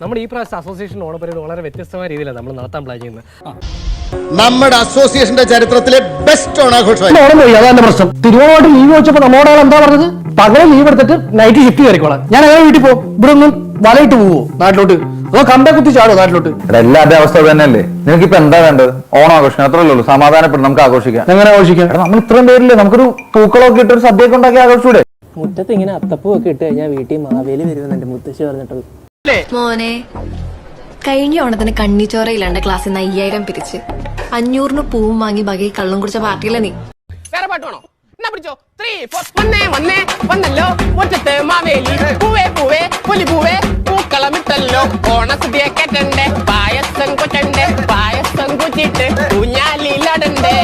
നമ്മുടെ ഈ പ്രാവശ്യത്തെ അസോസിയേഷൻ ഓണപ്പരിപാടി വളരെ വ്യത്യസ്തമായ രീതിയിലാണ് നമ്മൾ നടത്താൻ പ്ലാൻ ചെയ്യുന്നത്. നമ്മുടെ അസോസിയേഷന്റെ ചരിത്രത്തിലെ ബെസ്റ്റ് ഓണാഘോഷം. അതാണ് പ്രശ്നം. തിരുവോണമായിട്ട് ലീവ് വെച്ചപ്പോൾ നമ്മുടെ എന്താ പറഞ്ഞത്, പകരം ലീവ് എടുത്തിട്ട് നൈറ്റ് ഷിഫ്റ്റ് കയറിക്കോളാം. ഞാൻ അങ്ങനെ വീട്ടിൽ പോകും. ഇവിടെ ഒന്നും വലയിട്ട് പോവോ നാട്ടിലോട്ട്, അതോ കമ്പെ കുത്തി ചാടോ നാട്ടിലോട്ട്? എല്ലാവരുടെ അവസ്ഥ തന്നെയല്ലേ. നിനക്കിപ്പോ എന്താ വേണ്ടത്? ഓണാഘോഷം അത്രയല്ലേ ഉള്ളൂ. സമാധാനപ്പെട്ട് നമുക്ക് ആഘോഷിക്കാം. എങ്ങനെ ആഘോഷിക്കാം? നമ്മൾ ഇത്രയും പേരില്ലേ, നമുക്കൊരു പൂക്കളൊക്കെ ഇട്ട് ഒരു സദ്യയൊക്കെ ഉണ്ടാക്കി ആഘോഷിച്ചൂടെ? മുറ്റത്ത് ഇങ്ങനെ അത്തപ്പൂവൊക്കെ ഇട്ട് കഴിഞ്ഞാൽ വീട്ടിൽ മാവേലി വരുമെന്ന് എന്റെ മുത്തശ്ശി പറഞ്ഞിട്ടുള്ളത്. മോനെ, കഴിഞ്ഞ ഓണത്തിന് കണ്ണിച്ചോറയിലാണ്ട് ക്ലാസ്സിൽ നിന്ന് 5000 പിരിച്ച് 500 പൂവും വാങ്ങി ബകി കള്ളും കുടിച്ച പാർട്ടിയിലെ നീ. വേറെ പാട്ട് വേണോ? എന്നാ പിടിച്ചോ. 3 4 വന്നല്ലോ മുറ്റത്ത് മാവേലി, പൂവേ പൂവേ പുലി പൂവേ പൂക്കളമിട്ടല്ലോ, ഓണസദ്യ കേട്ടണ്ടേ, പായസം കൊറ്റണ്ടേ, പായസം കുച്ചിട്ട് ഊഞ്ഞാലിലടണ്ടേ.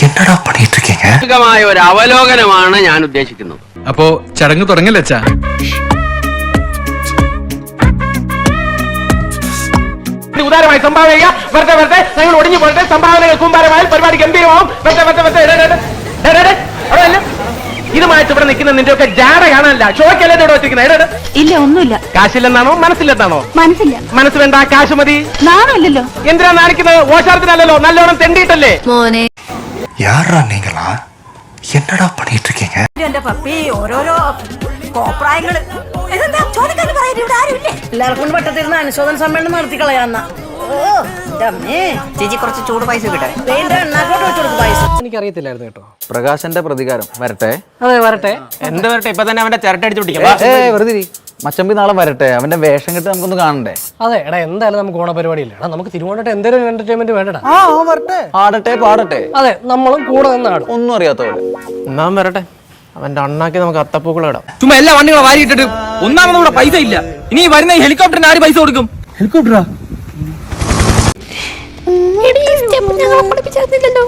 എന്നടാ പണിയിട്ട് இருக்கீங்க? ഒരു അവലോകനമാണ് ഞാൻ ഉദ്ദേശിക്കുന്നത്. അപ്പോ ചടങ്ങ് തുടങ്ങല്ലേ? ഉദാരമായി സംഭാവന ചെയ്യാം. വെറുതെ വെറുതെ ഞങ്ങൾ ഒടിഞ്ഞു പോകട്ടെ. സംഭാവനകൾ കൂമ്പാരമായാൽ പരിപാടി ഗംഭീരമാവും. ഇതുമായിട്ട് ഇവിടെ നിൽക്കുന്ന നിന്റെ ഒക്കെ ജാട കാണാനല്ല, ഷോയ്ക്കല്ലേ ഇവിടെ വെച്ചിരിക്കുന്നത്. ഇല്ല, ഒന്നുമില്ല. കാശില്ലെന്നാണോ മനസ്സില്ലെന്നാണോ? മനസ്സില്ല. മനസ്സ് വേണ്ട, കാശ് മതി. നാണല്ലോ. എന്തിനാ നാണിക്കുന്നത്? ഓശാരത്തിനല്ലോ, നല്ലോണം തെണ്ടിയിട്ടല്ലേ. മോനെ, എന്നടാ പണിയിട്ട് இருக்கீங்க? എന്റെ പപ്പി ഓരോരോ കോപ്രായങ്ങള്. എല്ലാവർക്കും പെട്ടത്തിരുന്ന് അനുശോചന സമ്മേളനം നടത്തി കളയാന്ന. ചേച്ചി കുറച്ച് ചൂട് പൈസ കിട്ടെ. എണ്ണാക്കോട്ട് വെച്ചെടുത്ത് പൈസ. എനിക്കറിയത്തില്ലായിരുന്നു കേട്ടോ. പ്രകാശന്റെ പ്രതികാരം വരട്ടെ. അതെ, വരട്ടെ. എന്ത് വരട്ടെ? ഇപ്പൊ തന്നെ അവന്റെ ചിരട്ട അടിച്ചു പിടിക്കാം. വെറുതെ മച്ചമ്പി നാളെ വരട്ടെ. അവന്റെ വേഷം കിട്ടി നമുക്കൊന്ന് കാണണ്ടേ? അതെ എടാ, എന്തായാലും നമുക്ക് ഓണപരിപാടിയില്ല. എടാ, നമുക്ക് തിരുവോണത്തെ എന്തെങ്കിലും എന്റർടൈൻമെന്റ് വേണ്ടടാ. വരട്ടെ, ആടട്ടെ പാടട്ടെ. അതെ, നമ്മളും കൂടെ നിന്നാടും. ഒന്നും അറിയാത്ത പോലെ. എന്നാ വരട്ടെ, അവന്റെ അണ്ണാക്കി നമുക്ക് അത്തപ്പൂക്കൾ ഇടാം. ചുമ്മാ എല്ലാ വണ്ടികളും വാരിയിട്ടിട്ട് ഒന്നാമത് ഇവിടെ പൈസ ഇല്ല. ഇനി വരുന്ന ഹെലികോപ്റ്ററിന് ആര് പൈസ കൊടുക്കും? ഹെലികോപ്റ്ററാ? ഞങ്ങളെ പഠിപ്പിച്ചിരുന്നില്ലല്ലോ.